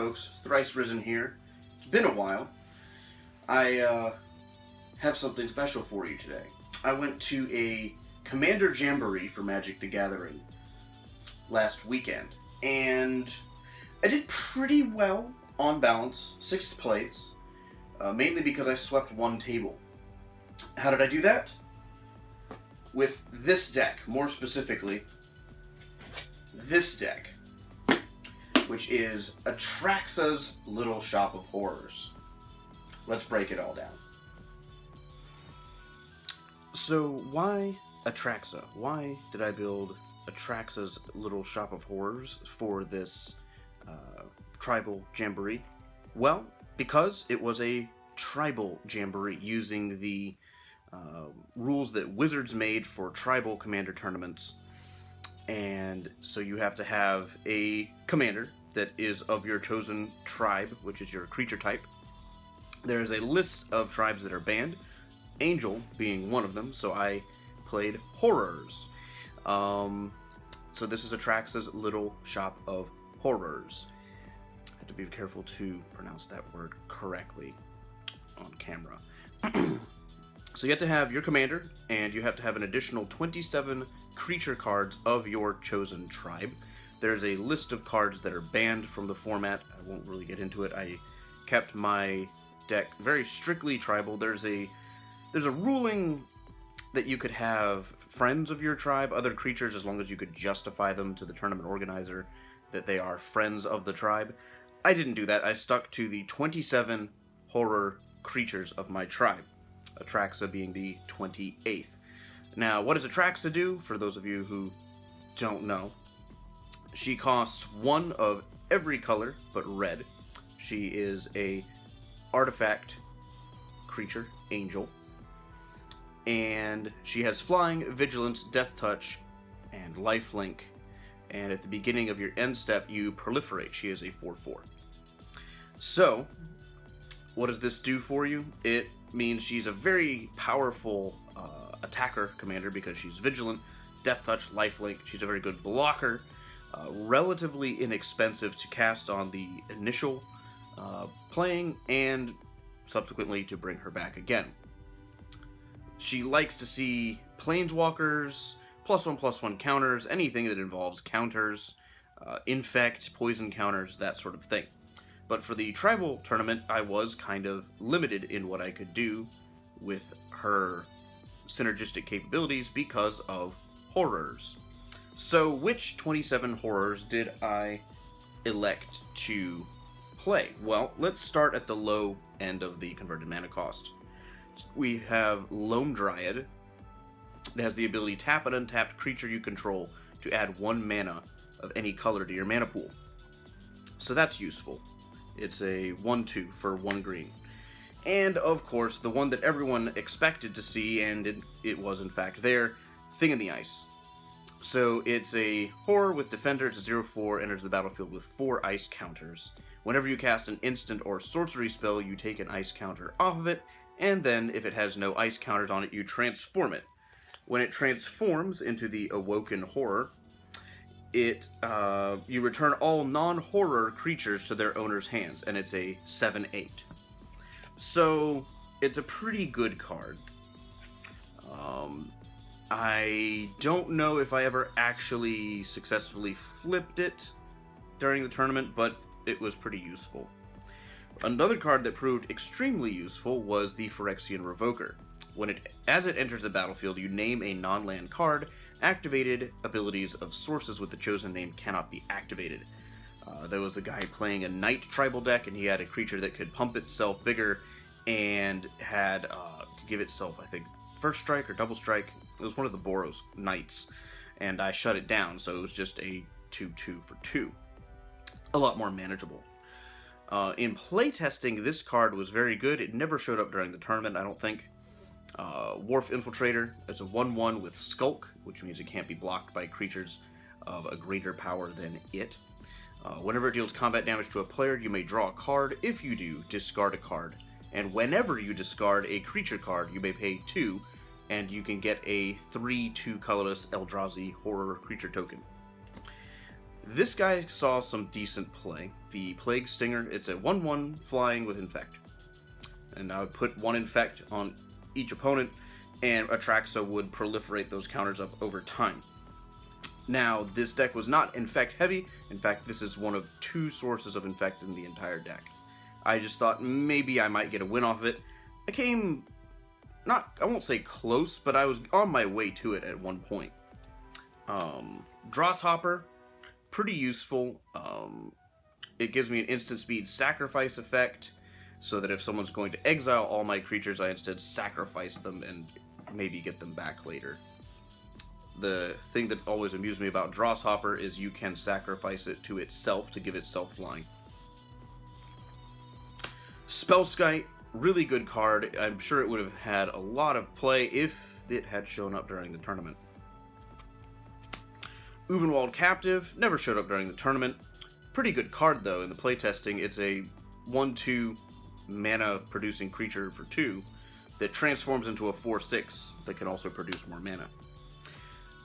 folks, ThriceRisen here. It's been a while. I have something special for you today. I went to a Commander Jamboree for Magic the Gathering last weekend, and I did pretty well on balance, 6th place, mainly because I swept one table. How did I do that? With this deck, more specifically, this deck, which is Atraxa's Little Shop of Horrors. Let's break it all down. So why Atraxa? Why did I build Atraxa's Little Shop of Horrors for this Tribal Jamboree? Well, because it was a Tribal Jamboree using the rules that Wizards made for Tribal Commander tournaments. And so you have to have a commander that is of your chosen tribe, which is your creature type. There is a list of tribes that are banned, Angel being one of them, so I played Horrors. So this is Atraxa's Little Shop of Horrors. I have to be careful to pronounce that word correctly on camera. So you have to have your commander, and you have to have an additional 27 creature cards of your chosen tribe. There's a list of cards that are banned from the format. I won't really get into it. I kept my deck very strictly tribal. There's a ruling that you could have friends of your tribe, other creatures, as long as you could justify them to the tournament organizer that they are friends of the tribe. I didn't do that. I stuck to the 27 horror creatures of my tribe, Atraxa being the 28th. Now, what does Atraxa do, for those of you who don't know? She costs one of every color but red. She is a artifact creature, Angel. And she has Flying, Vigilance, Death Touch, and Lifelink. And at the beginning of your end step, you proliferate. She is a 4/4. So, what does this do for you? It means she's a very powerful attacker commander because she's Vigilant, Death Touch, Lifelink. She's a very good blocker. Relatively inexpensive to cast on the initial playing, and subsequently to bring her back again. She likes to see planeswalkers, +1/+1 counters, anything that involves counters, infect, poison counters, that sort of thing. But for the tribal tournament, I was kind of limited in what I could do with her synergistic capabilities because of horrors. So which 27 horrors did I elect to play? Well, let's start at the low end of the converted mana cost. We have Loam Dryad. It has the ability tap an untapped creature you control to add 1 mana of any color to your mana pool. So that's useful. It's a 1/2 for 1 green. And of course, the one that everyone expected to see, and it was in fact there, Thing in the Ice. So it's a horror with Defender. It's a 0/4, enters the battlefield with 4 ice counters. Whenever you cast an instant or sorcery spell, you take an ice counter off of it, and then if it has no ice counters on it, you transform it. When it transforms into the Awoken Horror, you return all non-horror creatures to their owner's hands, and it's a 7/8. So it's a pretty good card. I don't know if I ever actually successfully flipped it during the tournament, but it was pretty useful. Another card that proved extremely useful was the Phyrexian Revoker. As it enters the battlefield, you name a non-land card. Activated abilities of sources with the chosen name cannot be activated. There was a guy playing a Knight tribal deck, and he had a creature that could pump itself bigger and could give itself, I think, first strike or double strike. It was one of the Boros Knights, and I shut it down, so it was just a 2/2 for 2. A lot more manageable. In playtesting, this card was very good. It never showed up during the tournament, I don't think. Wharf Infiltrator. It's a 1/1 with Skulk, which means it can't be blocked by creatures of a greater power than it. Whenever it deals combat damage to a player, you may draw a card. If you do, discard a card. And whenever you discard a creature card, you may pay 2, and you can get a 3/2 colorless Eldrazi horror creature token. This guy saw some decent play. The Plague Stinger, it's a 1/1 flying with Infect. And I would put 1 Infect on each opponent, and Atraxa would proliferate those counters up over time. Now, this deck was not Infect heavy. In fact, this is one of 2 sources of Infect in the entire deck. I just thought maybe I might get a win off of it. I came, I won't say close, but I was on my way to it at one point. Drawshopper, pretty useful. It gives me an instant speed sacrifice effect, so that if someone's going to exile all my creatures, I instead sacrifice them and maybe get them back later. The thing that always amused me about Drawshopper is you can sacrifice it to itself to give itself flying. Spellskite, really good card. I'm sure it would have had a lot of play if it had shown up during the tournament. Uvenwald Captive, never showed up during the tournament. Pretty good card though in the playtesting. It's a 1/2 mana producing creature for 2 that transforms into a 4/6 that can also produce more mana.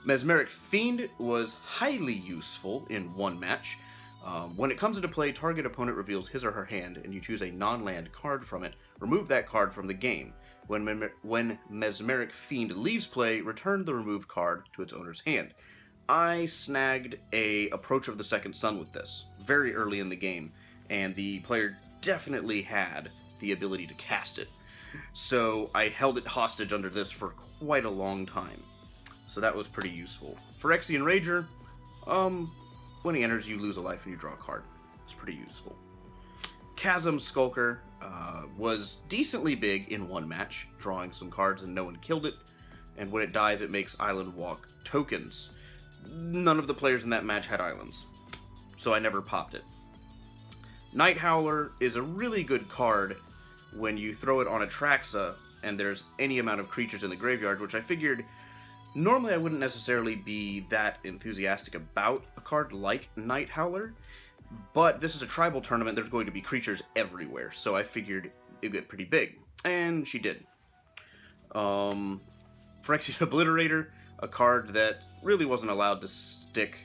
Mesmeric Fiend was highly useful in one match. When it comes into play, target opponent reveals his or her hand, and you choose a non-land card from it. Remove that card from the game. When Mesmeric Fiend leaves play, return the removed card to its owner's hand. I snagged a Approach of the Second Sun with this very early in the game, and the player definitely had the ability to cast it. So I held it hostage under this for quite a long time. So that was pretty useful. Phyrexian Rager, when he enters, you lose a life and you draw a card. It's pretty useful. Chasm Skulker was decently big in one match, drawing some cards and no one killed it. And when it dies, it makes Island Walk tokens. None of the players in that match had islands, so I never popped it. Night Howler is a really good card when you throw it on Atraxa and there's any amount of creatures in the graveyard, which I figured normally I wouldn't necessarily be that enthusiastic about a card like Night Howler, but this is a tribal tournament, there's going to be creatures everywhere, so I figured it'd get pretty big, and she did. Phyrexian Obliterator, a card that really wasn't allowed to stick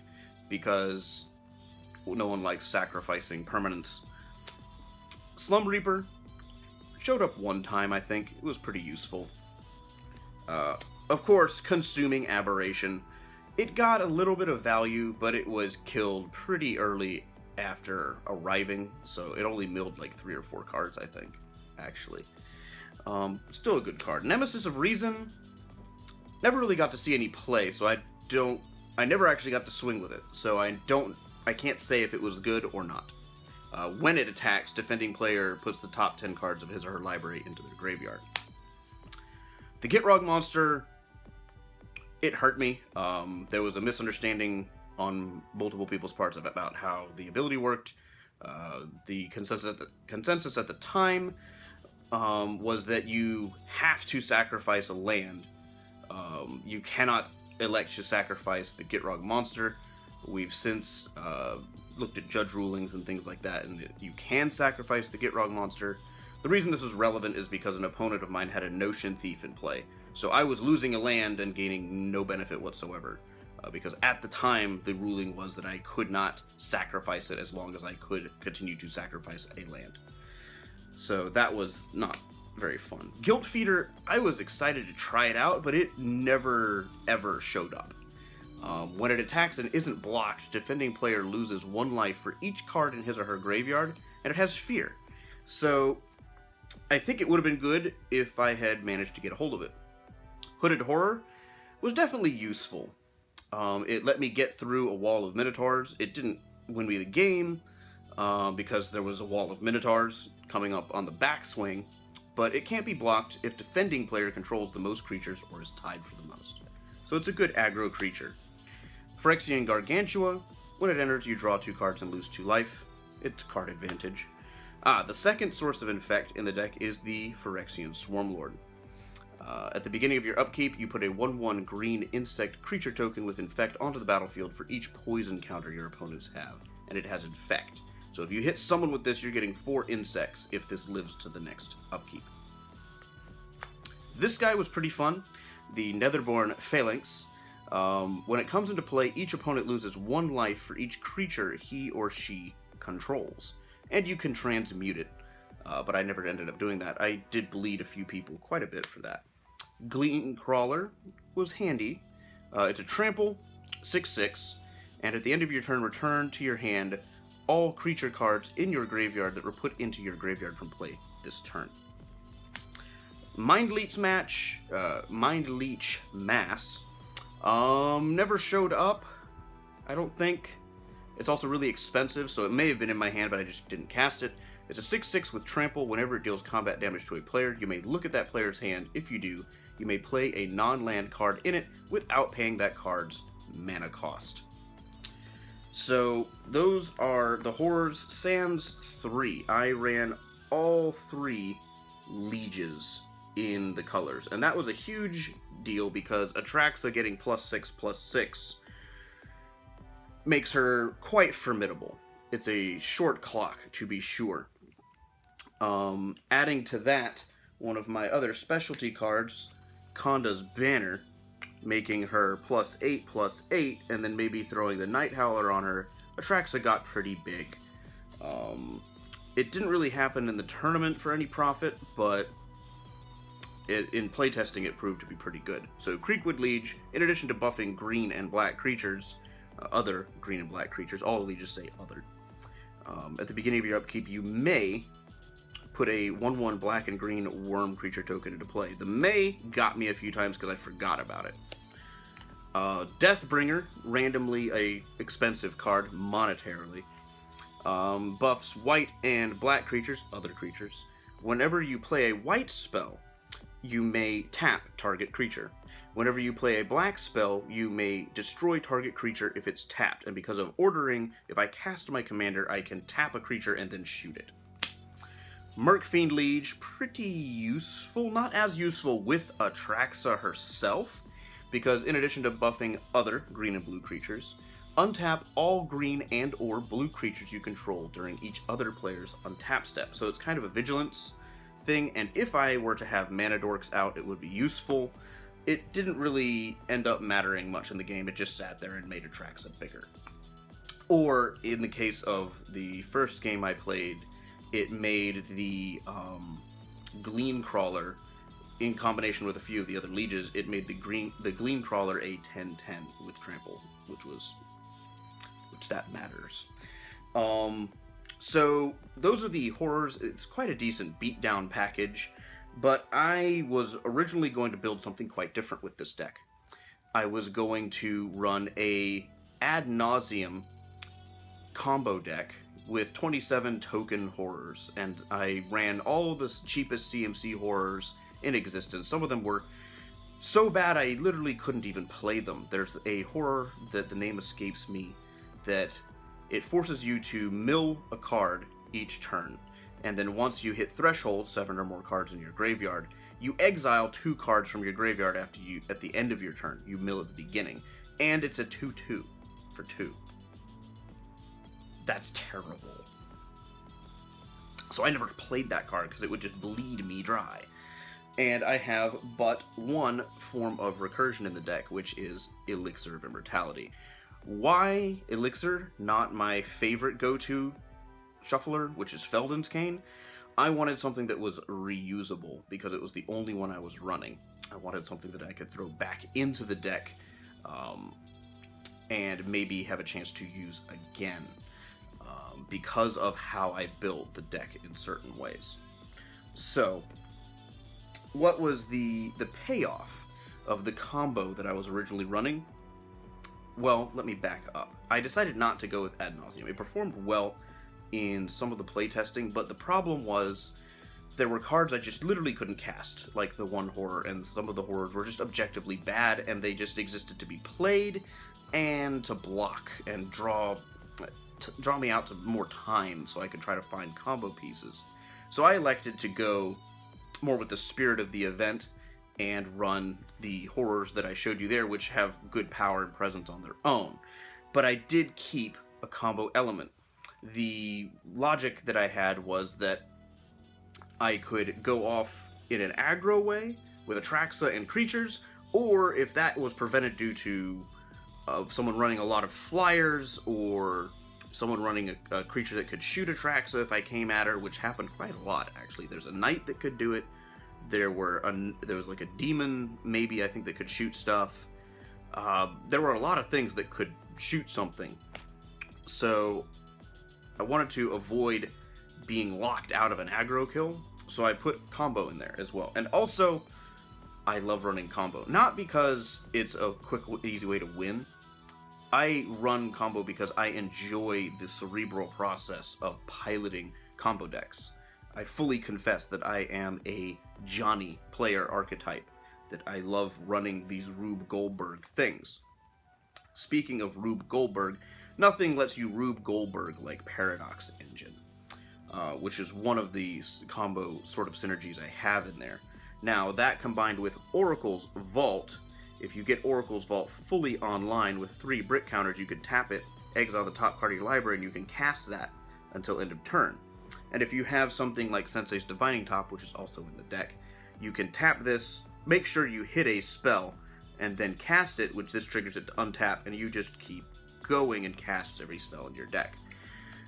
because no one likes sacrificing permanents. Slum Reaper showed up one time, I think. It was pretty useful. Of course, Consuming Aberration. It got a little bit of value, but it was killed pretty early after arriving, so it only milled like 3 or 4 cards, I think, actually. Still a good card. Nemesis of Reason. Never really got to see any play, so I never actually got to swing with it, so I can't say if it was good or not. When it attacks, defending player puts the top 10 cards of his or her library into their graveyard. The Gitrog monster, it hurt me. There was a misunderstanding on multiple people's parts about how the ability worked. The consensus at the time was that you have to sacrifice a land. You cannot elect to sacrifice the Gitrog monster. We've since looked at judge rulings and things like that, and you can sacrifice the Gitrog monster. The reason this was relevant is because an opponent of mine had a Notion Thief in play. So I was losing a land and gaining no benefit whatsoever. Because at the time, the ruling was that I could not sacrifice it as long as I could continue to sacrifice a land. So that was not very fun. Guilt Feeder, I was excited to try it out, but it never, ever showed up. When it attacks and isn't blocked, defending player loses 1 life for each card in his or her graveyard, and it has Fear. So I think it would have been good if I had managed to get a hold of it. Hooded Horror was definitely useful. It let me get through a wall of Minotaurs. It didn't win me the game because there was a wall of Minotaurs coming up on the backswing, but it can't be blocked if defending player controls the most creatures or is tied for the most. So it's a good aggro creature. Phyrexian Gargantua, when it enters, you draw 2 cards and lose 2 life. It's card advantage. The second source of Infect in the deck is the Phyrexian Swarmlord. At the beginning of your upkeep, you put a 1/1 green insect creature token with Infect onto the battlefield for each poison counter your opponents have, and it has Infect. So if you hit someone with this, you're getting 4 insects if this lives to the next upkeep. This guy was pretty fun. The Netherborn Phalanx. When it comes into play, each opponent loses 1 life for each creature he or she controls. And you can transmute it, but I never ended up doing that. I did bleed a few people quite a bit for that. Glean Crawler was handy. It's a trample, 6/6, and at the end of your turn, return to your hand all creature cards in your graveyard that were put into your graveyard from play this turn. Mind Leech Mass never showed up, I don't think. It's also really expensive, so it may have been in my hand, but I just didn't cast it. It's a 6/6 with trample. Whenever it deals combat damage to a player, you may look at that player's hand. If you do, you may play a non-land card in it without paying that card's mana cost. So those are the horrors. Sans 3. I ran all 3 lieges in the colors, and that was a huge deal because Atraxa getting +6/+6 makes her quite formidable. It's a short clock, to be sure. Adding to that, one of my other specialty cards, Konda's Banner, making her +8/+8, and then maybe throwing the Night Howler on her, Atraxa got pretty big. It didn't really happen in the tournament for any profit, but in playtesting it proved to be pretty good. So Creekwood Liege, in addition to buffing green and black creatures, other green and black creatures, all lieges say other. At the beginning of your upkeep, you may put a 1/1 black and green worm creature token into play. The may got me a few times because I forgot about it. Deathbringer, randomly a expensive card monetarily. Buffs white and black creatures, other creatures. Whenever you play a white spell, you may tap target creature. Whenever you play a black spell, you may destroy target creature if it's tapped. And because of ordering, if I cast my commander, I can tap a creature and then shoot it. Mercfiend Liege, pretty useful. Not as useful with Atraxa herself, because in addition to buffing other green and blue creatures, untap all green and or blue creatures you control during each other player's untap step. So it's kind of a vigilance thing, and if I were to have mana dorks out, it would be useful. It didn't really end up mattering much in the game. It just sat there and made Atraxa bigger. Or, in the case of the first game I played, it made the Gleam Crawler, in combination with a few of the other lieges, it made the Gleam Crawler a 10/10 with trample, which that matters. So those are the horrors. It's quite a decent beatdown package, but I was originally going to build something quite different with this deck. I was going to run a ad nauseum combo deck with 27 token horrors, and I ran all the cheapest CMC horrors in existence. Some of them were so bad I literally couldn't even play them. There's a horror that the name escapes me that it forces you to mill a card each turn, and then once you hit threshold, 7 or more cards in your graveyard, you exile 2 cards from your graveyard at the end of your turn. You mill at the beginning, and it's a 2/2 for 2. That's terrible. So I never played that card because it would just bleed me dry. And I have but one form of recursion in the deck, which is Elixir of Immortality. Why Elixir? Not my favorite go-to shuffler, which is Felden's Cane. I wanted something that was reusable because it was the only one I was running. I wanted something that I could throw back into the deck and maybe have a chance to use again because of how I built the deck in certain ways. So, what was the payoff of the combo that I was originally running? Well, let me back up. I decided not to go with Ad Nauseam. It performed well in some of the playtesting, but the problem was there were cards I just literally couldn't cast, like the one horror, and some of the horrors were just objectively bad, and they just existed to be played and to block and draw me out to more time so I could try to find combo pieces. So I elected to go more with the spirit of the event and run the horrors that I showed you there, which have good power and presence on their own. But I did keep a combo element. The logic that I had was that I could go off in an aggro way with Atraxa and creatures, Or if that was prevented due to someone running a lot of flyers, or someone running a creature that could shoot Atraxa if I came at her, which happened quite a lot, actually. There's a knight that could do it. There was like a demon, maybe, I think, that could shoot stuff. There were a lot of things that could shoot something. So I wanted to avoid being locked out of an aggro kill, so I put combo in there as well. And also, I love running combo. Not because it's a quick, easy way to win. I run combo because I enjoy the cerebral process of piloting combo decks. I fully confess that I am a Johnny player archetype, that I love running these Rube Goldberg things. Speaking of Rube Goldberg, nothing lets you Rube Goldberg like Paradox Engine, which is one of the combo sort of synergies I have in there. Now, that combined with Oracle's Vault, if you get Oracle's Vault fully online with 3 brick counters, you can tap it, exile the top card of your library, and you can cast that until end of turn. And if you have something like Sensei's Divining Top, which is also in the deck, you can tap this, make sure you hit a spell, and then cast it, which this triggers it to untap, and you just keep going and casts every spell in your deck.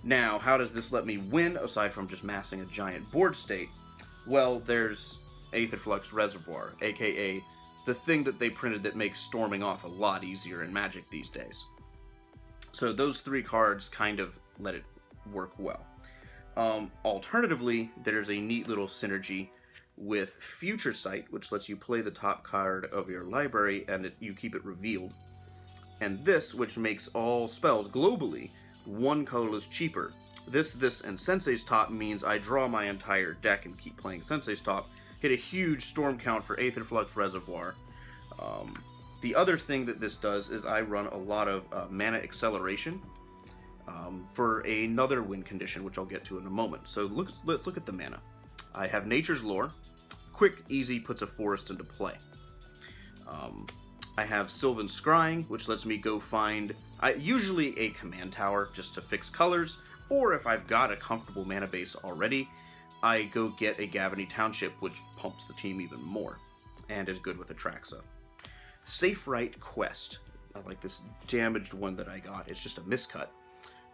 Now, how does this let me win, aside from just massing a giant board state? Well, there's Aetherflux Reservoir, aka the thing that they printed that makes storming off a lot easier in Magic these days. So those 3 cards kind of let it work well. Alternatively, there's a neat little synergy with Future Sight, which lets you play the top card of your library and you keep it revealed. And this, which makes all spells globally 1 colorless cheaper. This, and Sensei's Top means I draw my entire deck and keep playing Sensei's Top. Hit a huge storm count for Aetherflux Reservoir. The other thing that this does is I run a lot of mana acceleration for another win condition, which I'll get to in a moment. So let's look at the mana. I have Nature's Lore. Quick, easy, puts a forest into play. I have Sylvan Scrying, which lets me go find usually a command tower just to fix colors, or if I've got a comfortable mana base already, I go get a Gavany Township, which pumps the team even more, and is good with Atraxa. Safe Right Quest. I like this damaged one that I got. It's just a miscut.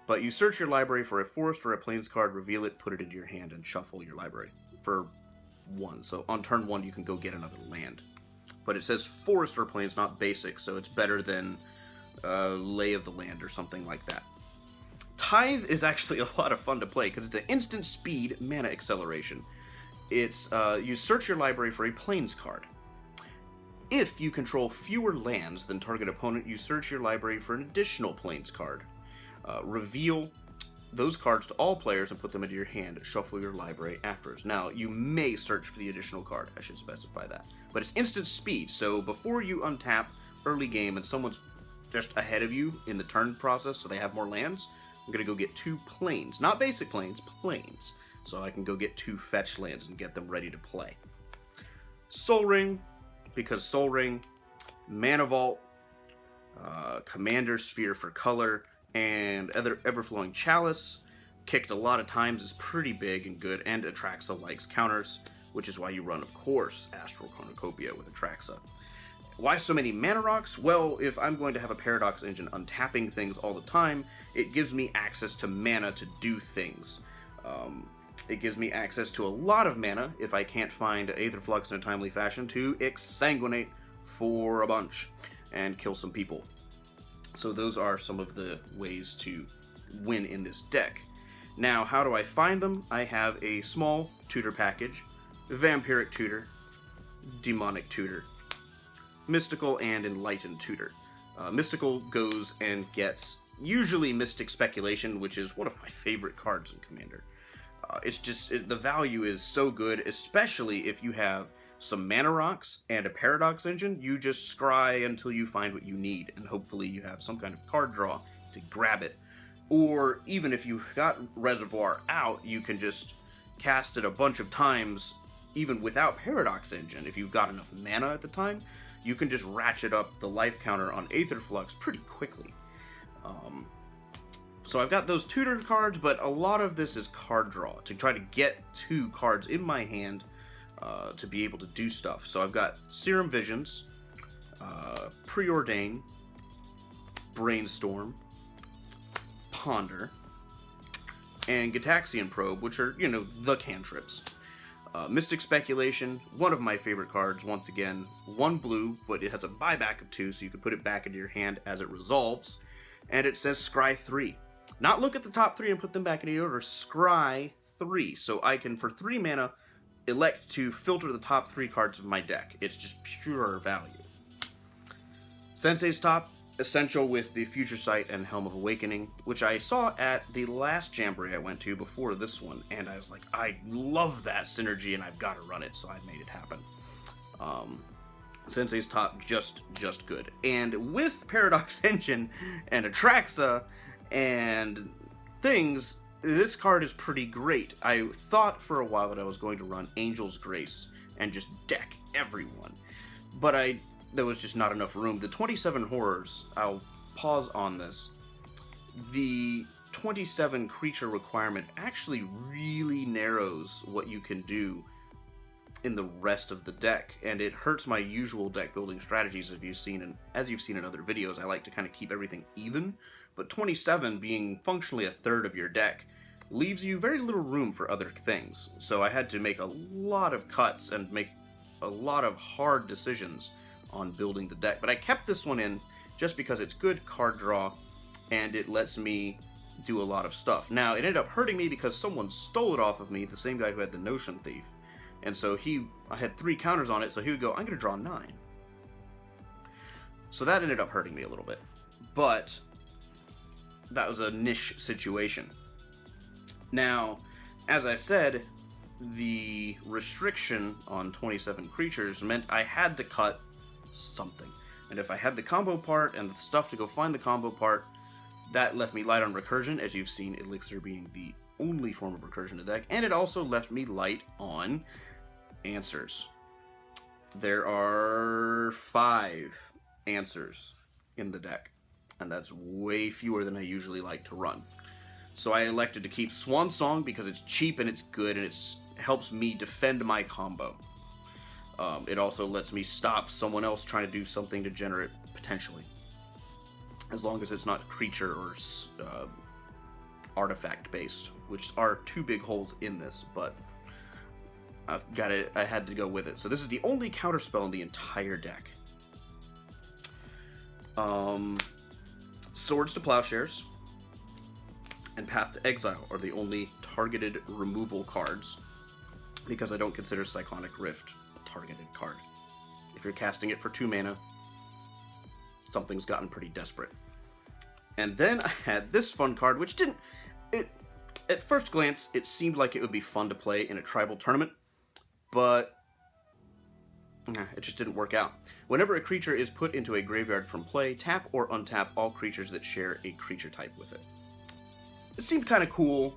But you search your library for a forest or a plains card, reveal it, put it into your hand, and shuffle your library for 1. So on turn 1, you can go get another land. But it says forest or plains, not basic, so it's better than Lay of the Land or something like that. Tithe is actually a lot of fun to play because it's an instant speed mana acceleration. It's you search your library for a plains card. If you control fewer lands than target opponent, you search your library for an additional plains card. Reveal those cards to all players and put them into your hand. Shuffle your library afterwards. Now, you may search for the additional card. I should specify that. But it's instant speed, so before you untap early game and someone's just ahead of you in the turn process, so they have more lands, I'm going to go get 2 plains. Not basic plains, plains. So I can go get 2 fetch lands and get them ready to play. Sol Ring, because Sol Ring, Mana Vault, Commander Sphere for color, and Everflowing Chalice, kicked a lot of times, is pretty big and good, and Atraxa likes counters, which is why you run, of course, Astral Cornucopia with Atraxa. Why so many mana rocks? Well, if I'm going to have a Paradox Engine untapping things all the time, it gives me access to mana to do things. It gives me access to a lot of mana if I can't find Aetherflux in a timely fashion to exsanguinate for a bunch and kill some people. So those are some of the ways to win in this deck. Now, how do I find them? I have a small tutor package, Vampiric Tutor, Demonic Tutor, Mystical, and Enlightened Tutor. Mystical goes and gets usually Mystic Speculation, which is one of my favorite cards in Commander. The value is so good, especially if you have some mana rocks and a Paradox Engine. You just scry until you find what you need, and hopefully you have some kind of card draw to grab it. Or even if you've got Reservoir out, you can just cast it a bunch of times, even without Paradox Engine. If you've got enough mana at the time, you can just ratchet up the life counter on Aetherflux pretty quickly. So I've got those tutor cards, but a lot of this is card draw, to try to get 2 cards in my hand to be able to do stuff. So I've got Serum Visions, Preordain, Brainstorm, Ponder, and Gitaxian Probe, which are, the cantrips. Mystic Speculation, one of my favorite cards, once again. 1 blue, but it has a buyback of 2, so you can put it back into your hand as it resolves. And it says Scry 3. Not look at the top 3 and put them back in the order, Scry 3. So I can, for 3 mana, elect to filter the top 3 cards of my deck. It's just pure value. Sensei's Top, essential with the Future Sight and Helm of Awakening, which I saw at the last Jamboree I went to before this one, and I was like, I love that synergy and I've got to run it, so I made it happen. Sensei's Top, just good. And with Paradox Engine and Atraxa and things, this card is pretty great. I thought for a while that I was going to run Angel's Grace and just deck everyone, but there was just not enough room. The 27 horrors, I'll pause on this. The 27 creature requirement actually really narrows what you can do in the rest of the deck, and it hurts my usual deck building strategies. As you've seen in other videos, I like to kind of keep everything even, but 27 being functionally a third of your deck leaves you very little room for other things. So I had to make a lot of cuts and make a lot of hard decisions on building the deck, but I kept this one in just because it's good card draw and it lets me do a lot of stuff. Now, it ended up hurting me because someone stole it off of me, the same guy who had the Notion Thief, and so I had 3 counters on it, so he would go, I'm going to draw 9. So that ended up hurting me a little bit, but that was a niche situation. Now, as I said, the restriction on 27 creatures meant I had to cut something. And if I had the combo part and the stuff to go find the combo part, that left me light on recursion, as you've seen Elixir being the only form of recursion in the deck, and it also left me light on answers. There are 5 answers in the deck, and that's way fewer than I usually like to run. So I elected to keep Swan Song because it's cheap and it's good and it helps me defend my combo. It also lets me stop someone else trying to do something degenerate, potentially. As long as it's not creature or artifact-based, which are 2 big holes in this, but I had to go with it. So this is the only counterspell in the entire deck. Swords to Plowshares and Path to Exile are the only targeted removal cards, because I don't consider Cyclonic Rift targeted card. If you're casting it for 2 mana, something's gotten pretty desperate. And then I had this fun card, which at first glance, it seemed like it would be fun to play in a tribal tournament, but it just didn't work out. Whenever a creature is put into a graveyard from play, tap or untap all creatures that share a creature type with it. It seemed kind of cool.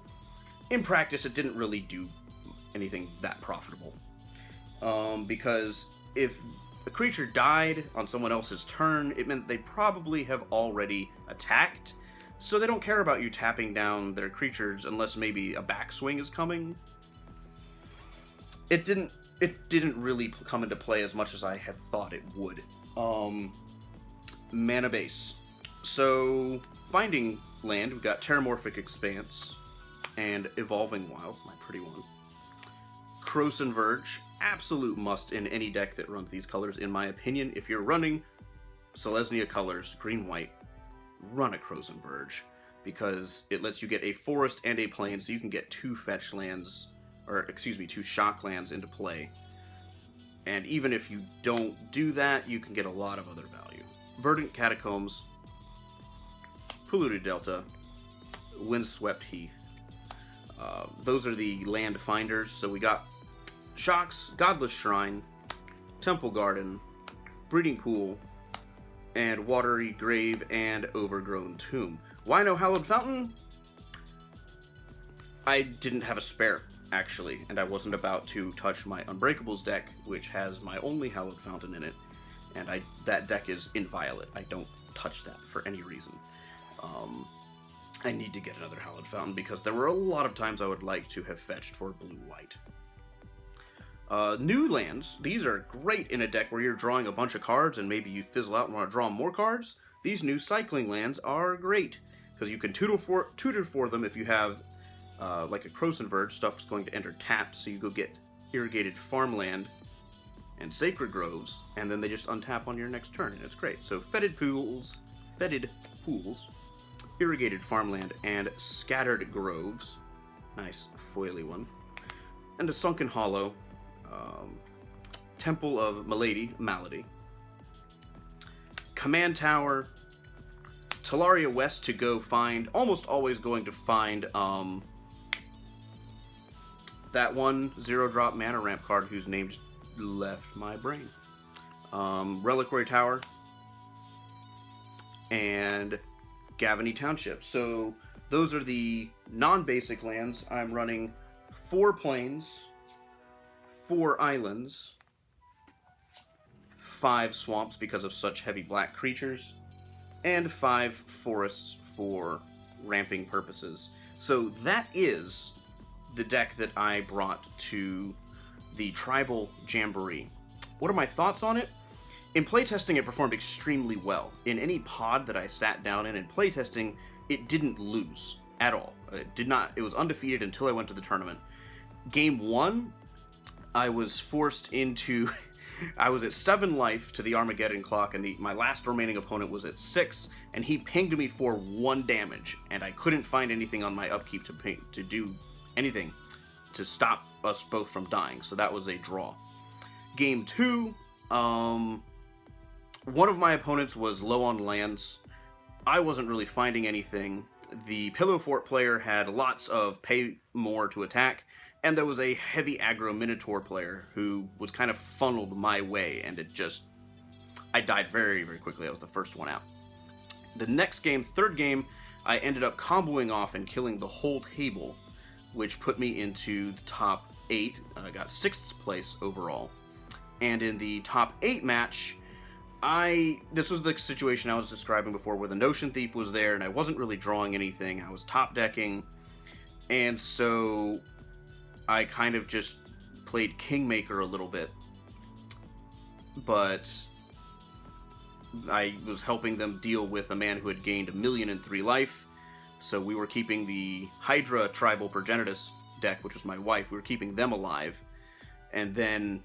In practice, it didn't really do anything that profitable. Because if a creature died on someone else's turn, it meant they probably have already attacked, so they don't care about you tapping down their creatures unless maybe a backswing is coming. It didn't really come into play as much as I had thought it would. Mana base. So, finding land, we've got Terramorphic Expanse and Evolving Wilds, my pretty one. Krosan Verge, absolute must in any deck that runs these colors, in my opinion. If you're running Selesnya colors, green-white, run a Krosan Verge, because it lets you get a forest and a plain, so you can get 2 fetch lands, or excuse me, 2 shock lands into play. And even if you don't do that, you can get a lot of other value. Verdant Catacombs, Polluted Delta, Windswept Heath. Those are the land finders. So we got Shocks, Godless Shrine, Temple Garden, Breeding Pool, and Watery Grave and Overgrown Tomb. Why no Hallowed Fountain? I didn't have a spare, actually, and I wasn't about to touch my Unbreakables deck, which has my only Hallowed Fountain in it, and that deck is inviolate. I don't touch that for any reason. I need to get another Hallowed Fountain because there were a lot of times I would like to have fetched for blue-white. New lands, these are great in a deck where you're drawing a bunch of cards and maybe you fizzle out and want to draw more cards. These new cycling lands are great, because you can tutor for them if you have, like a Croson Verge, stuff's going to enter tapped, so you go get irrigated farmland and sacred groves, and then they just untap on your next turn, and it's great. So fetid pools, irrigated farmland, and scattered groves. Nice foily one. And a sunken hollow. Temple of Malady. Command Tower. Talaria West to go find, almost always going to find, that one 0-drop mana ramp card whose name just left my brain. Reliquary Tower. And Gavany Township. So those are the non-basic lands. I'm running 4 plains, 4 islands, 5 swamps because of such heavy black creatures, and 5 forests for ramping purposes. So that is the deck that I brought to the Tribal Jamboree. What are my thoughts on it? In playtesting, it performed extremely well. In any pod that I sat down in playtesting, it didn't lose at all. It was undefeated until I went to the tournament. Game 1, I was forced into... I was at 7 life to the Armageddon clock, and my last remaining opponent was at 6, and he pinged me for 1 damage, and I couldn't find anything on my upkeep to do anything to stop us both from dying, so that was a draw. Game 2, one of my opponents was low on lands. I wasn't really finding anything. The Pillow Fort player had lots of pay more to attack, and there was a heavy aggro Minotaur player who was kind of funneled my way, and I died very, very quickly. I was the first one out. The next game, third game, I ended up comboing off and killing the whole table, which put me into the top 8. I got 6th place overall. And in the top 8 match, this was the situation I was describing before, where the Notion Thief was there, and I wasn't really drawing anything. I was top decking, and so I kind of just played Kingmaker a little bit, but I was helping them deal with a man who had gained 1,000,003 life, so we were keeping the Hydra Tribal Progenitus deck, which was my wife, we were keeping them alive, and then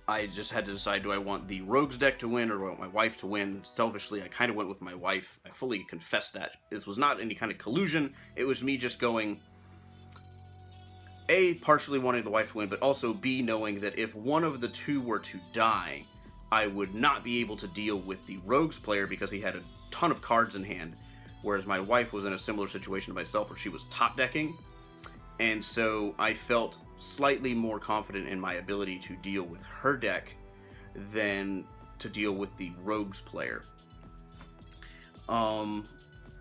I just had to decide, do I want the Rogues deck to win, or do I want my wife to win? Selfishly, I kind of went with my wife. I fully confess that. This was not any kind of collusion, it was me just going... A, partially wanting the wife to win, but also B, knowing that if one of the two were to die, I would not be able to deal with the Rogues player because he had a ton of cards in hand, whereas my wife was in a similar situation to myself where she was top decking, and so I felt slightly more confident in my ability to deal with her deck than to deal with the Rogues player.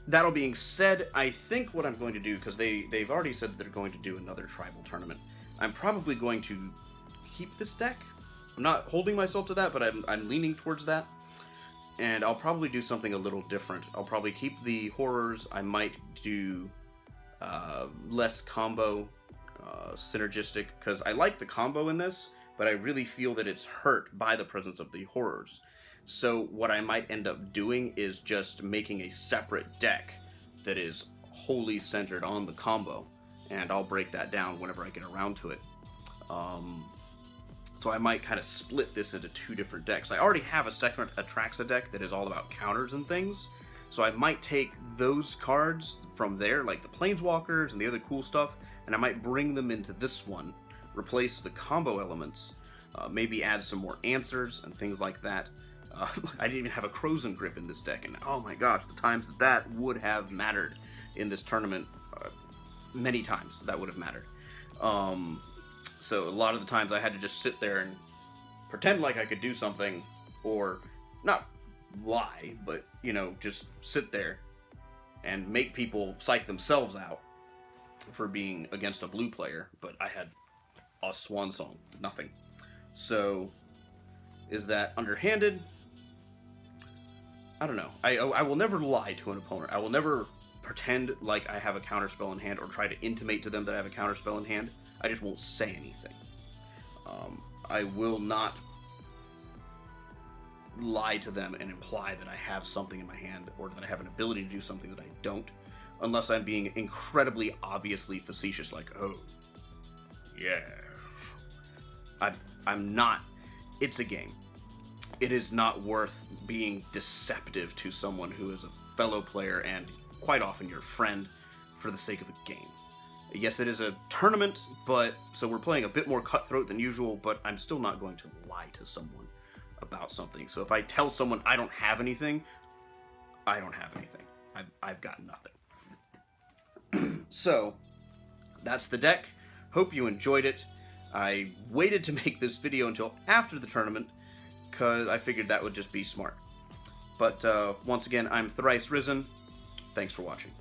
That all being said, I think what I'm going to do, because they've already said that they're going to do another tribal tournament, I'm probably going to keep this deck. I'm not holding myself to that, but I'm leaning towards that. And I'll probably do something a little different. I'll probably keep the horrors. I might do less combo, synergistic, because I like the combo in this, but I really feel that it's hurt by the presence of the horrors. So what I might end up doing is just making a separate deck that is wholly centered on the combo, and I'll break that down whenever I get around to it. So I might kind of split this into 2 different decks. I already have a second Atraxa deck that is all about counters and things, so I might take those cards from there, like the Planeswalkers and the other cool stuff, and I might bring them into this one, replace the combo elements, maybe add some more answers and things like that. I didn't even have a Croson Grip in this deck, and oh my gosh, the times that would have mattered in this tournament, many times that would have mattered. So a lot of the times I had to just sit there and pretend like I could do something, or not lie, but, just sit there and make people psych themselves out for being against a blue player, but I had a swan song, nothing. So, is that underhanded? I don't know. I will never lie to an opponent. I will never pretend like I have a counterspell in hand or try to intimate to them that I have a counterspell in hand. I just won't say anything. I will not lie to them and imply that I have something in my hand or that I have an ability to do something that I don't, unless I'm being incredibly obviously facetious, like, oh, yeah. I'm not. It's a game. It is not worth being deceptive to someone who is a fellow player and quite often your friend for the sake of a game. Yes, it is a tournament, but so we're playing a bit more cutthroat than usual, but I'm still not going to lie to someone about something. So if I tell someone I don't have anything, I don't have anything. I've got nothing. So that's the deck. Hope you enjoyed it. I waited to make this video until after the tournament because I figured that would just be smart. But once again, I'm ThriceRisen. Thanks for watching.